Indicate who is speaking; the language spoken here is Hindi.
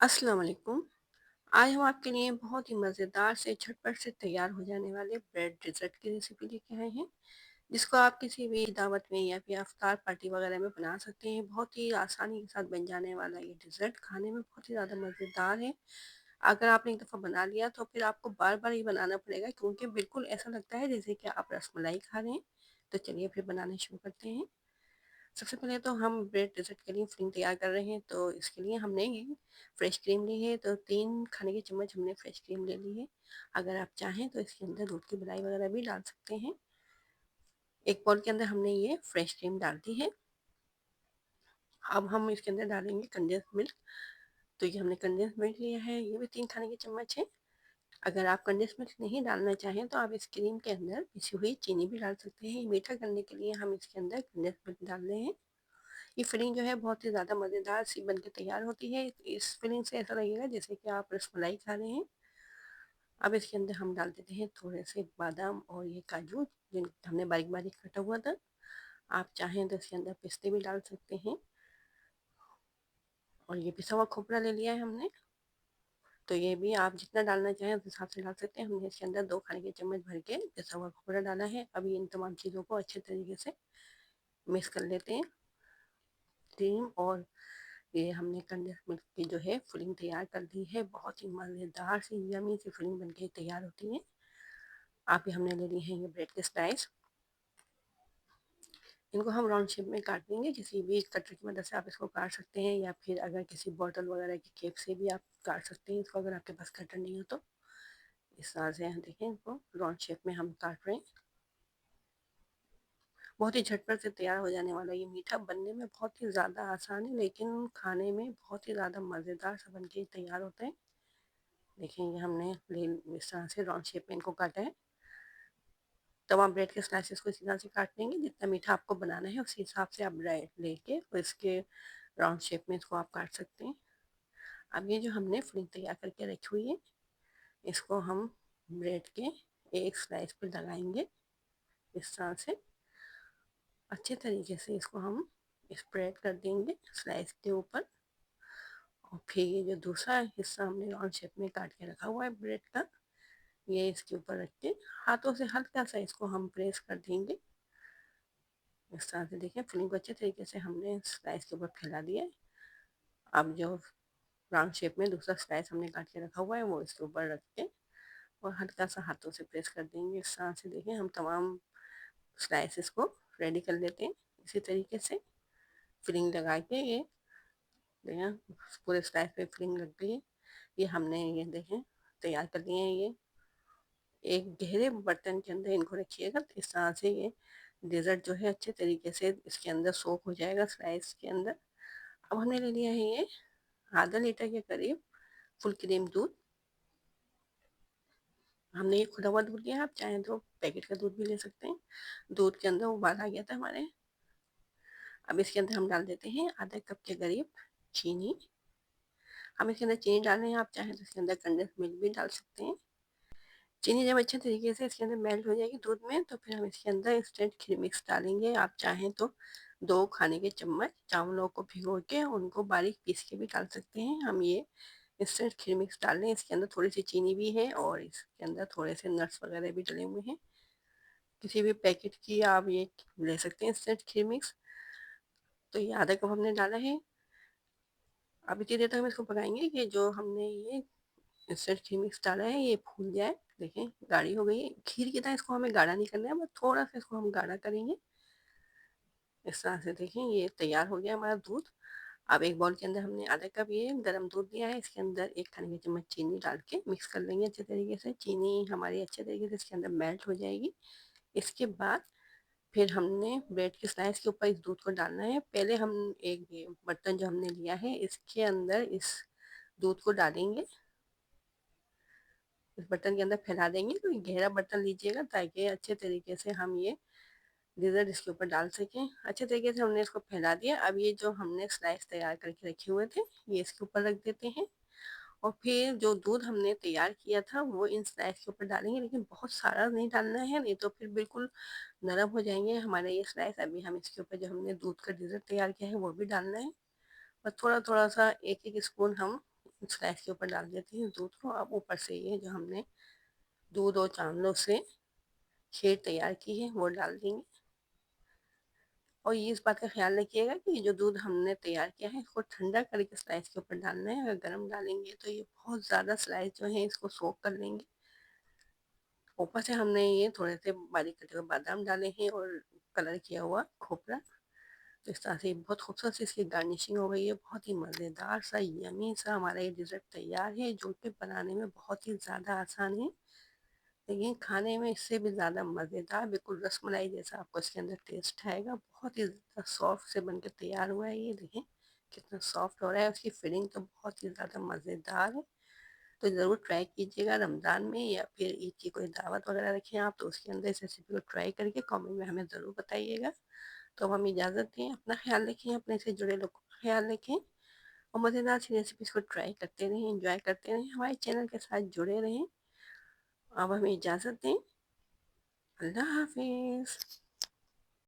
Speaker 1: अस्सलाम वालेकुम। आज हम आपके लिए बहुत ही मज़ेदार से झटपट से तैयार हो जाने वाले ब्रेड डेज़र्ट की रेसिपी लेके आए हैं, जिसको आप किसी भी दावत में या फिर इफ्तार पार्टी वगैरह में बना सकते हैं। बहुत ही आसानी के साथ बन जाने वाला ये डेज़र्ट खाने में बहुत ही ज़्यादा मज़ेदार है। अगर आपने एक दफ़ा बना लिया तो फिर आपको बार-बार ये बनाना पड़ेगा, क्योंकि बिल्कुल ऐसा लगता है जैसे कि आप रसमलाई खा रहे हैं। तो चलिए फिर बनाना शुरू करते हैं। सबसे पहले तो हम ब्रेड डेज़र्ट के लिए फिलिंग तैयार कर रहे हैं, तो इसके लिए हमने ये फ्रेश क्रीम ली है, तो 3 खाने के चम्मच हमने फ्रेश क्रीम ले ली है। अगर आप चाहें तो इसके अंदर दूध की मलाई वगैरह भी डाल सकते हैं। एक बाउल के अंदर हमने ये फ्रेश क्रीम डाल दी है। अब हम इसके अंदर डालेंगे कंडेंस मिल्क। तो ये हमने कंडेंस मिल्क लिया है, ये भी 3 खाने के चम्मच है। अगर आप कंडेंस मिल्क नहीं डालना चाहें तो आप इस क्रीम के अंदर पिसी हुई चीनी भी डाल सकते हैं। मीठा करने के लिए हम इसके अंदर कंडेंस मिल्क डाल रहे हैं। ये फिलिंग जो है बहुत ही ज़्यादा मज़ेदार सी बन के तैयार होती है। इस फिलिंग से ऐसा लगेगा जैसे कि आप रसमलाई खा रहे हैं। अब इसके अंदर हम डाल देते हैं थोड़े से बादाम और ये काजू, जिन हमने बारीक बारीक काटा हुआ था। आप चाहें तो इसके अंदर पिस्ते भी डाल सकते हैं। और ये पिसा हुआ खोपरा ले लिया है हमने, तो ये भी आप जितना डालना चाहें उस हिसाब से डाल सकते हैं। हमने इसके अंदर 2 खाने के चम्मच भर के पिसा हुआ खोपरा डाला है। अभी इन तमाम चीज़ों को अच्छे तरीके से मिक्स कर लेते हैं। क्रीम और ये हमने कंडेंस मिल्क की जो है फिलिंग तैयार कर ली है। बहुत ही मज़ेदार सी यमी सी फिलिंग बनके तैयार होती है। आप ये हमने ले ली है ये ब्रेड के स्लाइस। इनको हम राउंड शेप में काट लेंगे, किसी भी कटर की मदद से आप इसको काट सकते हैं, या फिर अगर किसी बॉटल वगैरह की केप से भी आप काट सकते हैं इसको, अगर आपके पास कटर नहीं हो तो। इस तरह से हम देखें, इनको राउंड शेप में हम काट रहे हैं। बहुत ही झटपट से तैयार हो जाने वाला ये मीठा बनने में बहुत ही ज़्यादा आसान है, लेकिन खाने में बहुत ही ज़्यादा मज़ेदार सा बन के तैयार होता है। देखिए ये हमने इस तरह से राउंड शेप में इनको काटा है। तमाम ब्रेड के स्लाइसेस को इसी तरह से काट लेंगे। जितना मीठा आपको बनाना है उसी हिसाब से आप ब्रेड लेके और इसके राउंड शेप में इसको आप काट सकते हैं। अब ये जो हमने फिलिंग तैयार करके रखी हुई है, इसको हम ब्रेड के एक स्लाइस पे लगाएंगे। इस तरह से अच्छे तरीके से इसको हम स्प्रेड कर देंगे स्लाइस के ऊपर। और फिर ये जो दूसरा हिस्सा हमने राउंड शेप में काट के रखा हुआ है ब्रेड का, ये इसके ऊपर रख के हाथों से हल्का सा इसको हम प्रेस कर देंगे। इस तरह से देखें, फिलिंग को अच्छे तरीके से हमने स्लाइस के ऊपर फैला दिया है। अब जो राउंड शेप में दूसरा स्लाइस हमने काट के रखा हुआ है वो इसके ऊपर रख के और हल्का सा हाथों से प्रेस कर देंगे। इस तरह से देखें, हम तमाम स्लाइसेस को रेडी कर लेते हैं। इसी तरीके से फिलिंग लगा के ये देखें, पूरे स्लाइस पे फिलिंग लग गई है। ये हमने ये देखें तैयार कर लिए हैं। ये एक गहरे बर्तन के अंदर इनको रखिएगा, तो इस तरह से ये डेजर्ट जो है अच्छे तरीके से इसके अंदर सोक हो जाएगा स्लाइस के अंदर। अब हमने ले लिया है ये आधा लीटर के करीब फुल क्रीम दूध। हमने ये खुला हुआ दूध लिया है, आप चाहें तो पैकेट का दूध भी ले सकते हैं। दूध के अंदर उबाल आ गया था हमारे। अब इसके अंदर हम डाल देते हैं आधा कप के करीब चीनी। हम इसके अंदर चीनी डाल रहे हैं, आप चाहें तो इसके अंदर कंडेंस मिल्क भी डाल सकते हैं। चीनी जब अच्छे तरीके से इसके अंदर मेल्ट हो जाएगी दूध में, तो फिर हम इसके अंदर इंस्टेंट खीर मिक्स डालेंगे। आप चाहें तो 2 खाने के चम्मच चावलों को भिगो के उनको बारीक पीस के भी डाल सकते हैं। हम ये इंस्टेंट खीर मिक्स डाल रहे हैं, इसके अंदर थोड़ी सी चीनी भी है और इसके अंदर थोड़े से नट्स वगैरह भी डले हुए हैं। किसी भी पैकेट की आप ये ले सकते हैं इंस्टेंट खीर मिक्स। तो ये आधा कप हमने डाला है। अब इतनी देर तक हम इसको पकाएंगे कि जो हमने ये इंस्टेंट खीर मिक्स डाला है ये फूल जाए। देखें गाढ़ी हो गई है, खीर की तरह इसको हमें गाढ़ा नहीं करना है, बस थोड़ा सा इसको हम गाढ़ा करेंगे। इस तरह से देखें ये तैयार हो गया हमारा दूध। अब एक बाउल के अंदर हमने आधा कप ये गर्म दूध लिया है, इसके अंदर 1 खाने की चम्मच चीनी डाल के मिक्स कर लेंगे अच्छे तरीके से। चीनी हमारी अच्छे तरीके से इसके अंदर मेल्ट हो जाएगी। इसके बाद फिर हमने ब्रेड के स्लाइस के ऊपर इस दूध को डालना है। पहले हम एक ये बर्तन जो हमने लिया है इसके अंदर इस दूध को डालेंगे, इस बर्तन के अंदर फैला देंगे। तो गहरा बर्तन लीजिएगा ताकि अच्छे तरीके से हम ये डेजर्ट इसके ऊपर डाल सकें। अच्छे तरीके से हमने इसको फैला दिया। अब ये जो हमने स्लाइस तैयार करके रखे हुए थे ये इसके ऊपर रख देते हैं, और फिर जो दूध हमने तैयार किया था वो इन स्लाइस के ऊपर डालेंगे, लेकिन बहुत सारा नहीं डालना है, नहीं तो फिर बिल्कुल नरम हो जाएंगे हमारे ये स्लाइस। अभी हम इसके ऊपर जो हमने दूध का डेजर्ट तैयार किया है वो भी डालना है, और थोड़ा थोड़ा सा एक एक स्पून हम स्लाइस के ऊपर डाल देती हूँ दूध को। अब ऊपर से ये जो हमने दूध और चावलों से खीर तैयार की है वो डाल देंगे। और ये इस बात का ख्याल रखिएगा कि जो दूध हमने तैयार किया है इसको ठंडा करके स्लाइस के ऊपर डालना है। अगर गर्म डालेंगे तो ये बहुत ज़्यादा स्लाइस जो है इसको सोक कर लेंगे। ऊपर से हमने ये थोड़े से बारीक कटे हुए बादाम डाले हैं और कलर किया हुआ खोपरा। तो इस तरह से बहुत खूबसूरत सी इसकी गार्निशिंग हो गई है। बहुत ही मज़ेदार सा यमी सा हमारा ये डिज़र्ट तैयार है, जो कि बनाने में बहुत ही ज़्यादा आसान है, लेकिन खाने में इससे भी ज़्यादा मज़ेदार, बिल्कुल रसमलाई जैसा आपको इसके अंदर टेस्ट आएगा। बहुत ही ज़्यादा सॉफ्ट से बनके तैयार हुआ है। ये देखें कितना सॉफ्ट हो रहा है। उसकी फिलिंग तो बहुत ही ज़्यादा मज़ेदार है। तो ज़रूर ट्राई कीजिएगा रमज़ान में, या फिर ईद की कोई दावत वगैरह रखें आप तो उसके अंदर इस रेसिपी को ट्राई करके कमेंट में हमें ज़रूर बताइएगा। तो अब हम इजाज़त दें, अपना ख्याल रखें, अपने से जुड़े लोगों का ख्याल रखें और मज़ेदार सी रेसिपीज़ को ट्राई करते रहें, एंजॉय करते रहें, हमारे चैनल के साथ जुड़े रहें। अब हमें इजाज़त दें। अल्लाह हाफिज़।